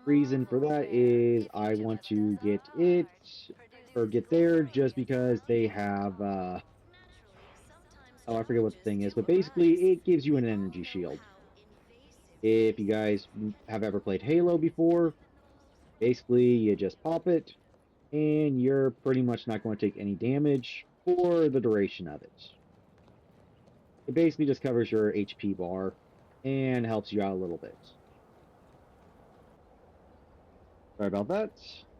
Reason for that is I want to get it or get there just because they have oh, I forget what the thing is, but basically it gives you an energy shield. If you guys have ever played Halo before, basically you just pop it and you're pretty much not going to take any damage for the duration of it. It basically just covers your HP bar and helps you out a little bit. Sorry about that.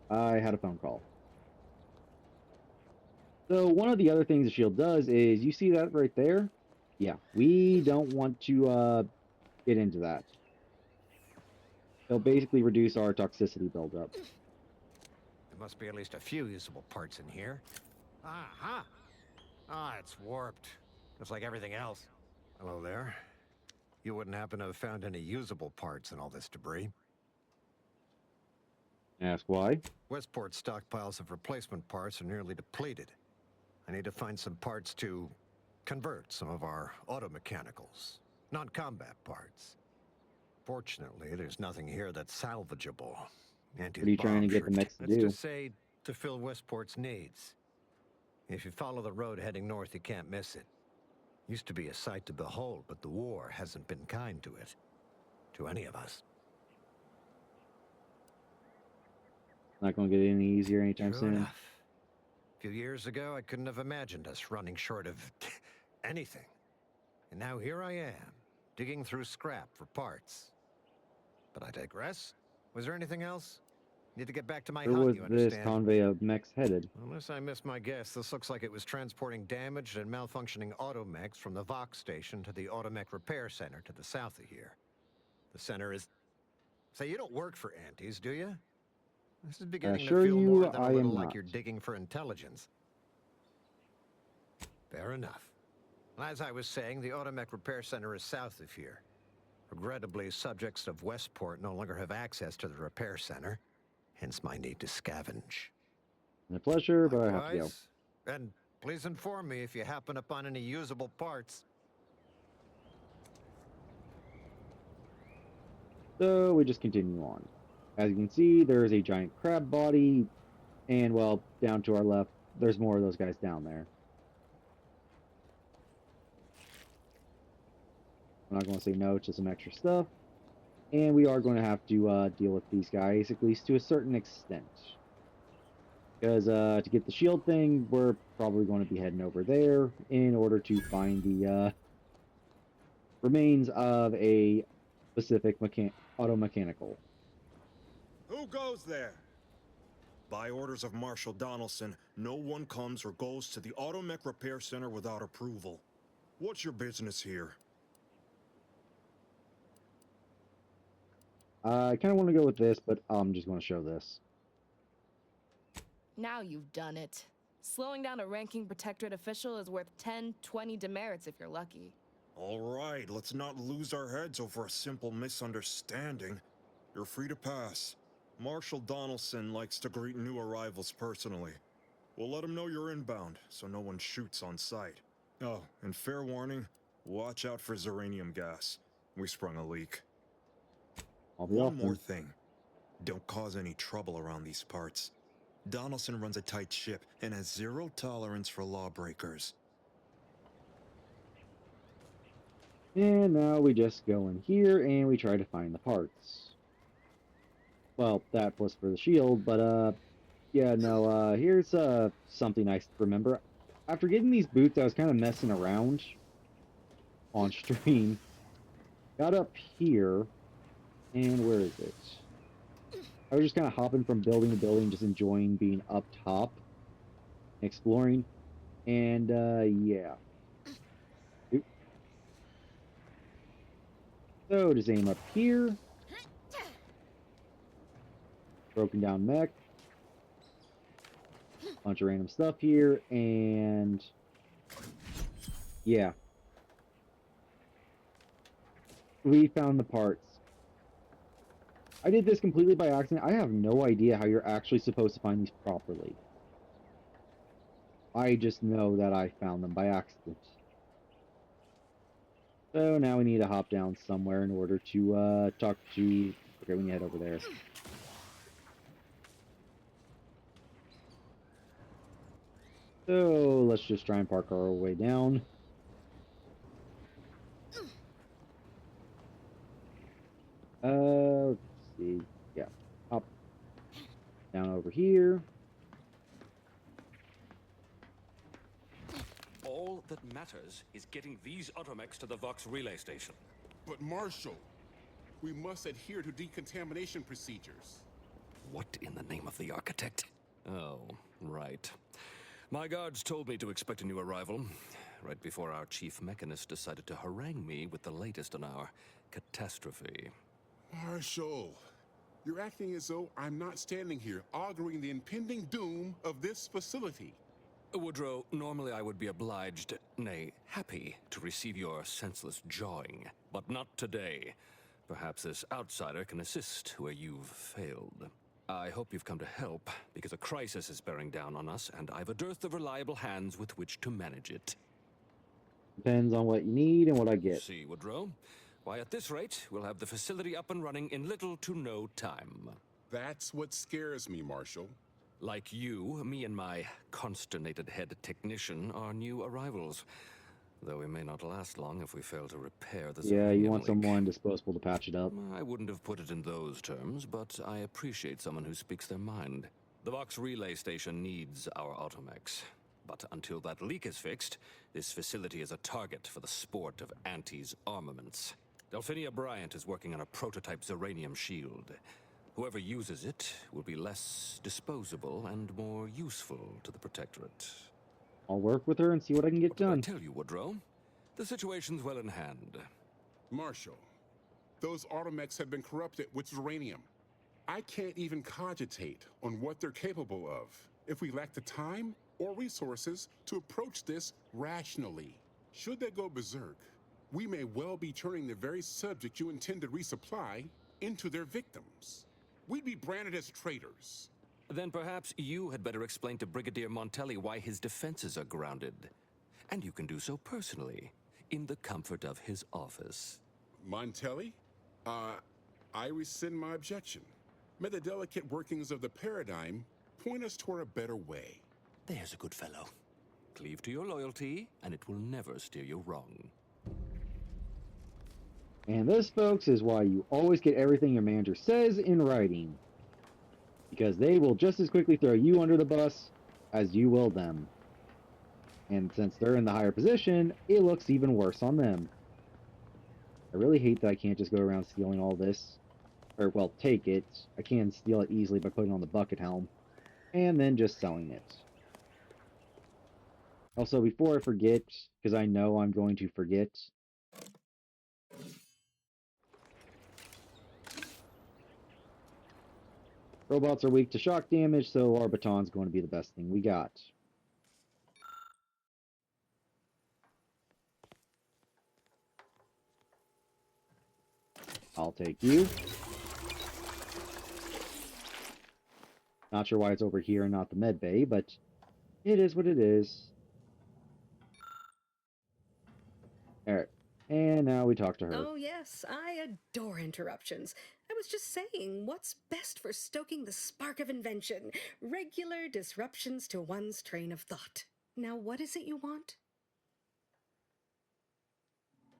I had a phone call. So one of the other things the shield does is, you see that right there? Yeah, we don't want to get into that. It'll basically reduce our toxicity buildup. There must be at least a few usable parts in here. Huh. Ah, it's warped. Just like everything else. Hello there. You wouldn't happen to have found any usable parts in all this debris? Ask why? Westport's stockpiles of replacement parts are nearly depleted. I need to find some parts to convert some of our automechanicals, non-combat parts. Fortunately, there's nothing here that's salvageable. What are you trying to get the mechs to Let's do? just say to fill Westport's needs. If you follow the road heading north, you can't miss it. Used to be a sight to behold, but the war hasn't been kind to it. To any of us. Not going to get any easier anytime True soon. enough. A few years ago, I couldn't have imagined us running short of anything. And now here I am, digging through scrap for parts. But I digress. Was there anything else? Need to get back to my Where hut, was you this understand? convoy of mechs headed? Unless I missed my guess, this looks like it was transporting damaged and malfunctioning automechs from the Vox station to the Automech Repair Center to the south of here. The center is... Say, you don't work for Antes, do you? This is beginning to Assure feel you, more than a I am little like not. you're digging for intelligence. Fair enough. As I was saying, the Automech Repair Center is south of here. Regrettably, subjects of Westport no longer have access to the repair center, hence my need to scavenge. A pleasure, but I have to go. Likewise. And please inform me if you happen upon any usable parts. So we just continue on. As you can see, there is a giant crab body, and well, down to our left, there's more of those guys down there. I'm not going to say no to some extra stuff, and we are going to have to deal with these guys, at least to a certain extent. Because to get the shield thing, we're probably going to be heading over there in order to find the remains of a specific auto mechanical. Who goes there? By orders of Marshal Donaldson, no one comes or goes to the Automech Repair Center without approval. What's your business here? I kind of want to go with this, but I'm just going to show this. Now you've done it. Slowing down a ranking protectorate official is worth 10, 20 demerits if you're lucky. All right, let's not lose our heads over a simple misunderstanding. You're free to pass. Marshal Donaldson likes to greet new arrivals personally. We'll let him know you're inbound, so no one shoots on sight. Oh, and fair warning, watch out for xeranium gas. We sprung a leak. I'll be One off more then. thing. Don't cause any trouble around these parts. Donaldson runs a tight ship and has zero tolerance for lawbreakers. And now we just go in here and we try to find the parts. Well, that was for the shield, but yeah, no, here's something nice to remember. After getting these boots, I was kind of messing around on stream. Got up here, and where is it? I was just kind of hopping from building to building, just enjoying being up top, exploring, and yeah. Oop. So just aim up here. Broken down mech. Bunch of random stuff here, and yeah. We found the parts. I did this completely by accident. I have no idea how you're actually supposed to find these properly. I just know that I found them by accident. So now we need to hop down somewhere in order to talk to... Okay, we need to head over there. So let's just try and park our way down. Let's see. Yeah, hop down over here. All that matters is getting these automechs to the Vox relay station. But Marshal, we must adhere to decontamination procedures. What in the name of the architect? Oh, right. My guards told me to expect a new arrival, right before our chief mechanist decided to harangue me with the latest in our catastrophe. Marshal, you're acting as though I'm not standing here auguring the impending doom of this facility. Woodrow, normally I would be obliged, nay, happy, to receive your senseless jawing, but not today. Perhaps this outsider can assist where you've failed. I hope you've come to help, because a crisis is bearing down on us, and I've a dearth of reliable hands with which to manage it. Depends on what you need and what I get. See, Woodrow? Why, at this rate, we'll have the facility up and running in little to no time. That's what scares me, Marshal. Like you, me and my consternated head technician are new arrivals. Though we may not last long if we fail to repair the Yeah, you Zeronium want leak. someone disposable to patch it up. I wouldn't have put it in those terms, but I appreciate someone who speaks their mind. The Vox relay station needs our automechs. But until that leak is fixed, this facility is a target for the sport of Auntie's armaments. Delphinia Bryant is working on a prototype Zeranium shield. Whoever uses it will be less disposable and more useful to the Protectorate. I'll work with her and see what I can get What did I done. tell you, Woodrow? The situation's well in hand. Marshal, those automechs have been corrupted with uranium. I can't even cogitate on what they're capable of if we lack the time or resources to approach this rationally. Should they go berserk, we may well be turning the very subject you intend to resupply into their victims. We'd be branded as traitors. Then perhaps you had better explain to Brigadier Montelli why his defenses are grounded. And you can do so personally, in the comfort of his office. Montelli? I rescind my objection. May the delicate workings of the paradigm point us toward a better way. There's a good fellow. Cleave to your loyalty, and it will never steer you wrong. And this, folks, is why you always get everything your manager says in writing. Because they will just as quickly throw you under the bus as you will them. And since they're in the higher position, it looks even worse on them. I really hate that I can't just go around stealing all this. Or, well, take it. I can steal it easily by putting it on the bucket helm. And then just selling it. Also, before I forget, because I know I'm going to forget, robots are weak to shock damage, so our baton's going to be the best thing we got. I'll take you. Not sure why it's over here and not the med bay, but it is what it is. Alright, and now we talk to her. Oh, yes, I adore interruptions. I was just saying, what's best for stoking the spark of invention? Regular disruptions to one's train of thought. Now, what is it you want?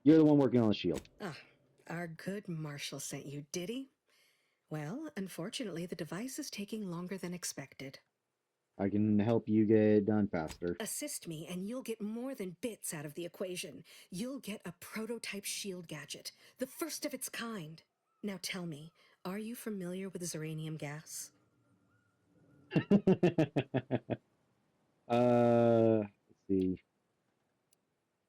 You're the one working on the shield. Ah, our good Marshal sent you, did he? Well, unfortunately, the device is taking longer than expected. I can help you get it done faster. Assist me, and you'll get more than bits out of the equation. You'll get a prototype shield gadget, the first of its kind. Now tell me, are you familiar with Zeranium gas? Let's see.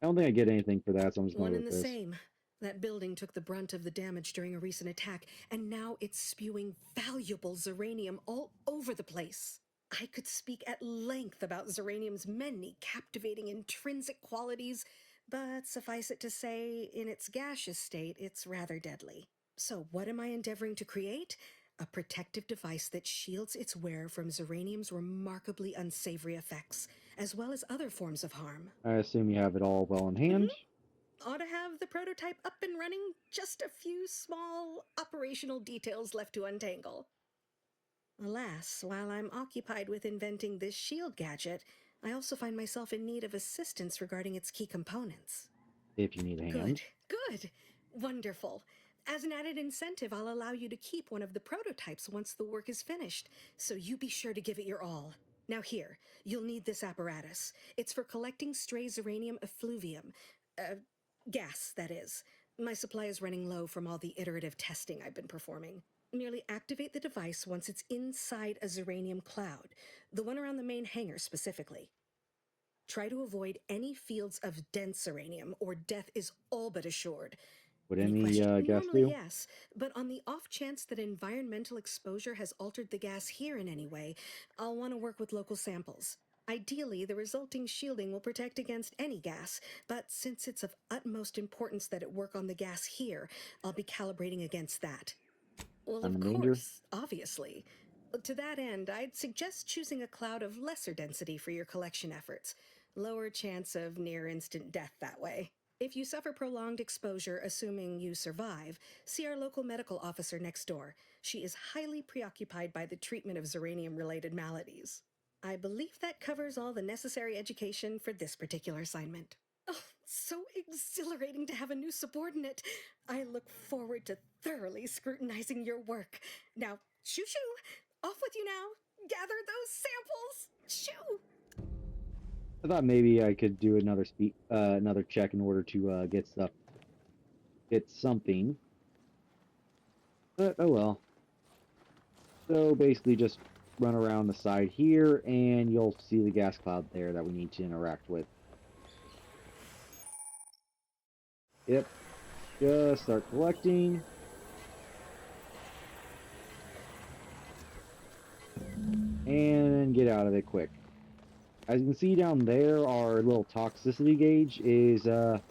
I don't think I get anything for that, so I'm just going One to and with the this. same. That building took the brunt of the damage during a recent attack, and now it's spewing valuable Zeranium all over the place. I could speak at length about Zeranium's many captivating intrinsic qualities, but suffice it to say, in its gaseous state, it's rather deadly. So what am I endeavoring to create? A protective device that shields its wearer from Zeranium's remarkably unsavory effects, as well as other forms of harm. I assume you have it all well in hand. Ought to have the prototype up and running, just a few small operational details left to untangle. Alas, while I'm occupied with inventing this shield gadget, I also find myself in need of assistance regarding its key components. If you need a hand. Good. Wonderful. As an added incentive, I'll allow you to keep one of the prototypes once the work is finished, so you be sure to give it your all. Now here, you'll need this apparatus. It's for collecting stray uranium effluvium. Gas, that is. My supply is running low from all the iterative testing I've been performing. Merely activate the device once it's inside a uranium cloud, the one around the main hangar specifically. Try to avoid any fields of dense uranium, or death is all but assured. Would Any any questions? gas Normally, do? yes, but on the off chance that environmental exposure has altered the gas here in any way, I'll want to work with local samples. Ideally, the resulting shielding will protect against any gas, but since it's of utmost importance that it work on the gas here, I'll be calibrating against that. Well, I'm of in danger. course, obviously. To that end, I'd suggest choosing a cloud of lesser density for your collection efforts. Lower chance of near instant death that way. If you suffer prolonged exposure, assuming you survive, see our local medical officer next door. She is highly preoccupied by the treatment of uranium-related maladies. I believe that covers all the necessary education for this particular assignment. Oh, so exhilarating to have a new subordinate. I look forward to thoroughly scrutinizing your work. Now, shoo-shoo! Off with you now! Gather those samples! Shoo! I thought maybe I could do another check in order to get something. But oh well. So basically, just run around the side here, and you'll see the gas cloud there that we need to interact with. Yep. Just start collecting. And get out of it quick. As you can see down there, our little toxicity gauge is a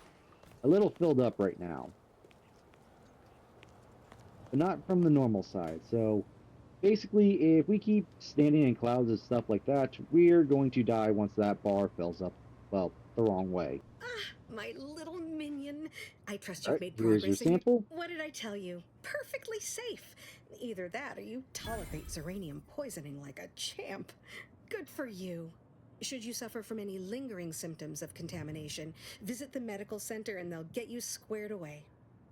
little filled up right now. But not from the normal side. So basically, if we keep standing in clouds and stuff like that, we're going to die once that bar fills up, well, the wrong way. Ah, my little minion. I trust you've Alright, made here's your progress in your... sample. What did I tell you? Perfectly safe. Either that or you tolerate uranium poisoning like a champ. Good for you. Should you suffer from any lingering symptoms of contamination, visit the medical center and they'll get you squared away.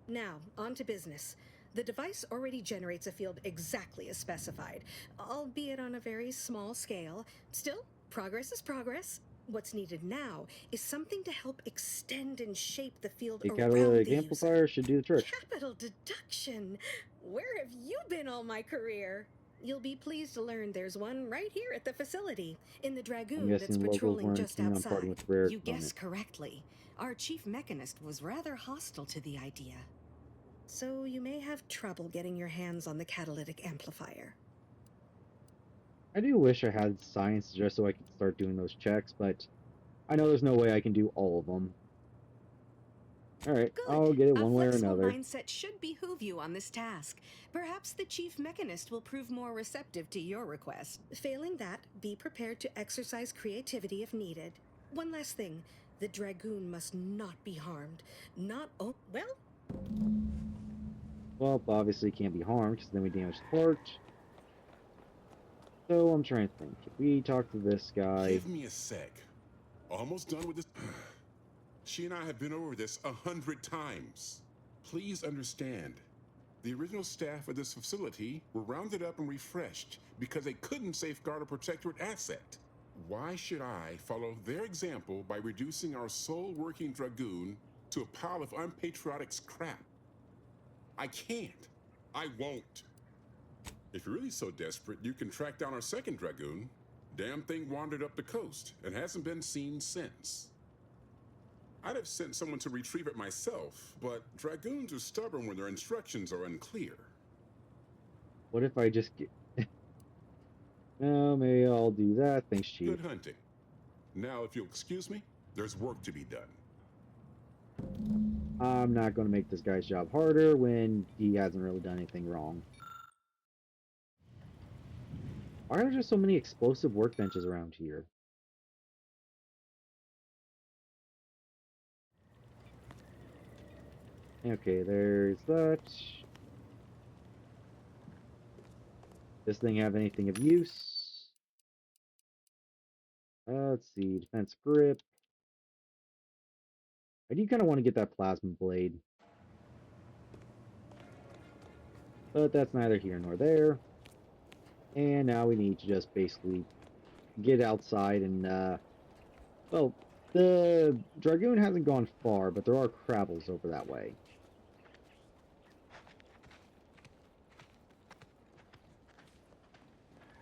Now, on to business. The device already generates a field exactly as specified, albeit on a very small scale. Still, progress is progress. What's needed now is something to help extend and shape the field The around catalytic the amplifier user. should do the trick. Capital deduction! Where have you been all my career? You'll be pleased to learn there's one right here at the facility, in the I'm Dragoon that's guessing locals patrolling weren't just keen on parting outside. with the rare You guessed component. correctly. Our chief mechanist was rather hostile to the idea. So you may have trouble getting your hands on the catalytic amplifier. I do wish I had science just so I could start doing those checks, but I know there's no way I can do all of them. Alright, Good. I'll get it A one way or flexible another. mindset should behoove you on this task. Perhaps the chief mechanist will prove more receptive to your request. Failing that, be prepared to exercise creativity if needed. One last thing. The Dragoon must not be harmed. Not oh well. Well, obviously can't be harmed, because then we damage the part. So I'm trying to think. If we talk to this guy... Give me a sec. Almost done with this. She and I have been over this 100 times. Please understand, the original staff of this facility were rounded up and refreshed because they couldn't safeguard a protectorate asset. Why should I follow their example by reducing our sole working Dragoon to a pile of unpatriotic scrap? I can't. I won't. If you're really so desperate, you can track down our second Dragoon. Damn thing wandered up the coast and hasn't been seen since. I'd have sent someone to retrieve it myself, but Dragoons are stubborn when their instructions are unclear. What if I just get... Well, maybe I'll do that. Thanks, Chief. Good hunting. Now, if you'll excuse me, there's work to be done. I'm not going to make this guy's job harder when he hasn't really done anything wrong. Why are there so many explosive workbenches around here? Okay, there's that. This thing have anything of use? Let's see, defense grip. I do kind of want to get that plasma blade. But that's neither here nor there. And now we need to just basically get outside and, well, the Dragoon hasn't gone far, but there are Crabbles over that way.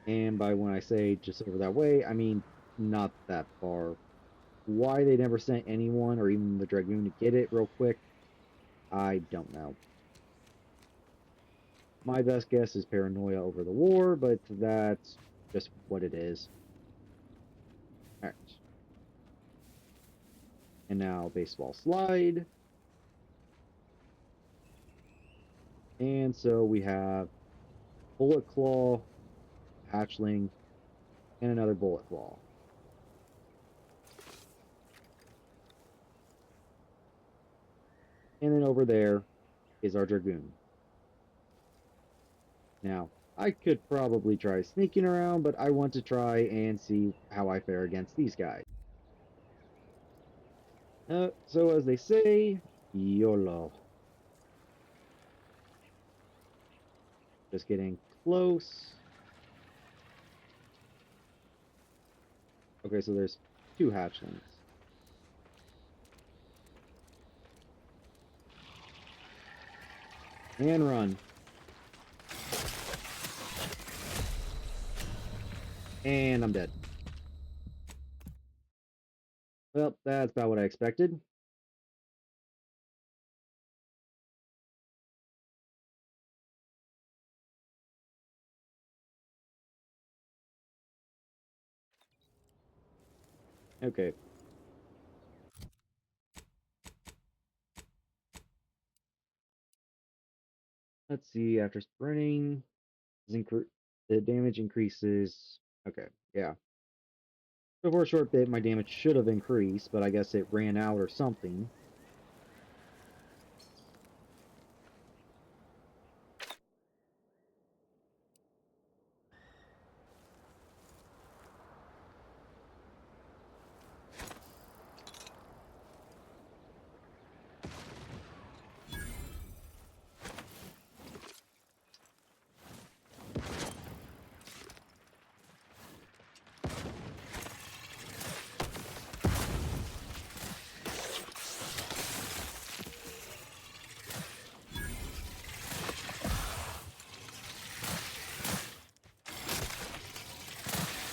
And by when I say just over that way, I mean not that far. Why they never sent anyone or even the Dragoon to get it real quick, I don't know. My best guess is paranoia over the war, but that's just what it is. Alright. And now baseball slide. And so we have Bullet Claw, Hatchling, and another Bullet Claw. And then over there is our Dragoon. Now, I could probably try sneaking around, but I want to try and see how I fare against these guys. So as they say, YOLO. Just getting close. Okay, so there's 2 hatchlings. And run. And I'm dead. Well, that's about what I expected. Okay. Let's see, after sprinting, the damage increases. Okay, yeah. So for a short bit, my damage should have increased, but I guess it ran out or something.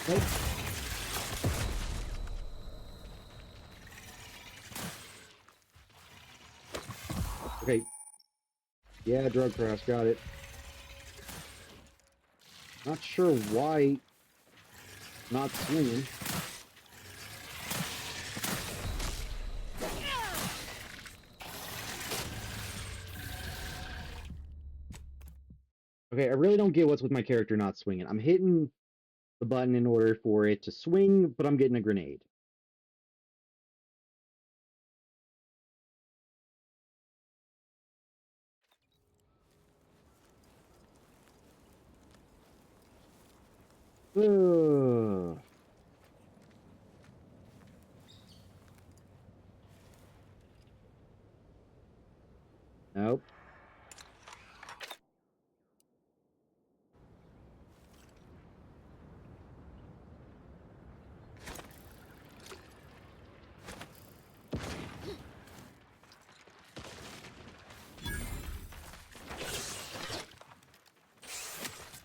Nope. Okay. Yeah, drug crash, got it. Not sure why not swinging. Okay, I really don't get what's with my character not swinging. I'm hitting the button in order for it to swing, but I'm getting a grenade. Ugh. Nope.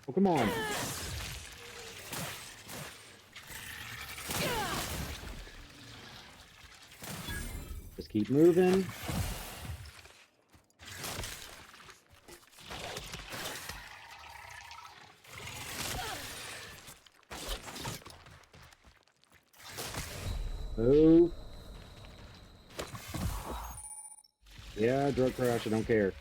Oh, come on. Just keep moving. Move. Yeah, drug crash, I don't care.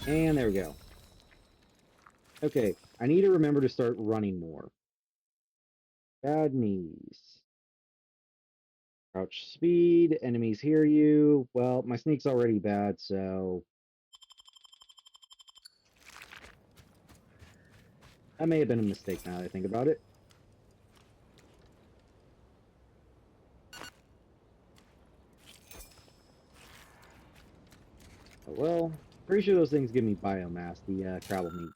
And there we go. Okay, I need to remember to start running more. Bad knees. Crouch speed, enemies hear you. Well, my sneak's already bad, so... That may have been a mistake now that I think about it. Oh well. Pretty sure those things give me biomass, the travel meat.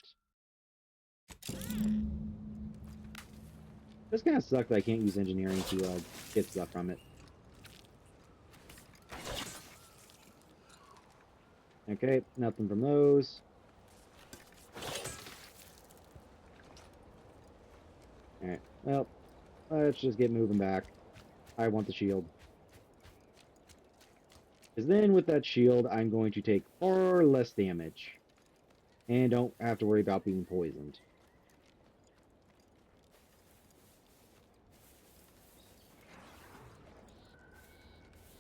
This kind of sucks that I can't use engineering to get stuff from it. Okay, nothing from those. Alright, well, let's just get moving back. I want the shield. Because then with that shield, I'm going to take far less damage. And don't have to worry about being poisoned.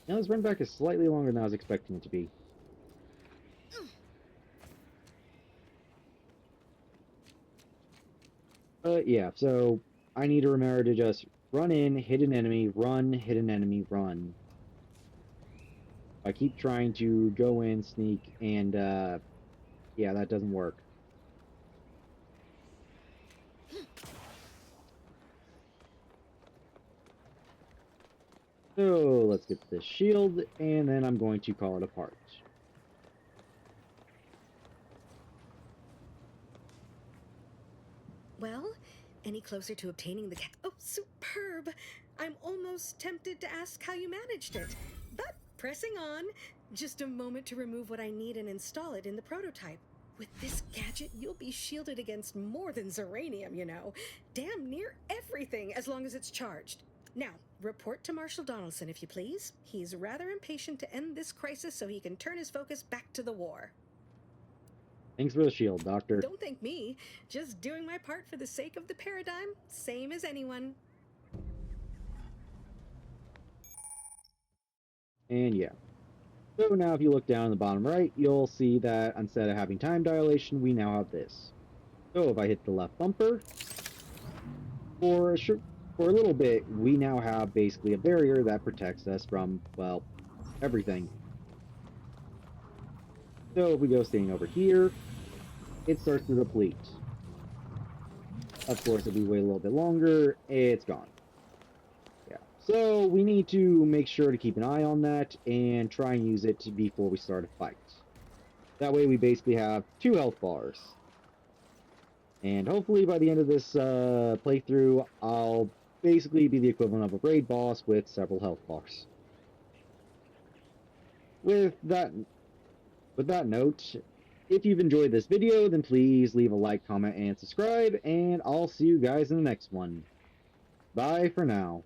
Now this run back is slightly longer than I was expecting it to be. Yeah, so I need to remember to just run in, hit an enemy, run, hit an enemy, run. I keep trying to go in, sneak, and yeah, that doesn't work. So let's get this shield, and then I'm going to call it apart. Well, any closer to obtaining the Oh, superb! I'm almost tempted to ask how you managed it. But pressing on, just a moment to remove what I need and install it in the prototype. With this gadget, you'll be shielded against more than Zeranium, you know. Damn near everything, as long as it's charged. Now, report to Marshal Donaldson, if you please. He's rather impatient to end this crisis so he can turn his focus back to the war. Thanks for the shield, Doctor. Don't thank me. Just doing my part for the sake of the paradigm, same as anyone. And yeah. So now if you look down in the bottom right, you'll see that instead of having time dilation, we now have this. So if I hit the left bumper, for a little bit, we now have basically a barrier that protects us from, well, everything. So if we go staying over here, it starts to deplete. Of course, if we wait a little bit longer, it's gone. Yeah. So we need to make sure to keep an eye on that and try and use it before we start a fight. That way we basically have 2 health bars. And hopefully by the end of this playthrough, I'll basically be the equivalent of a raid boss with several health bars. With that note, if you've enjoyed this video, then please leave a like, comment, and subscribe, and I'll see you guys in the next one. Bye for now.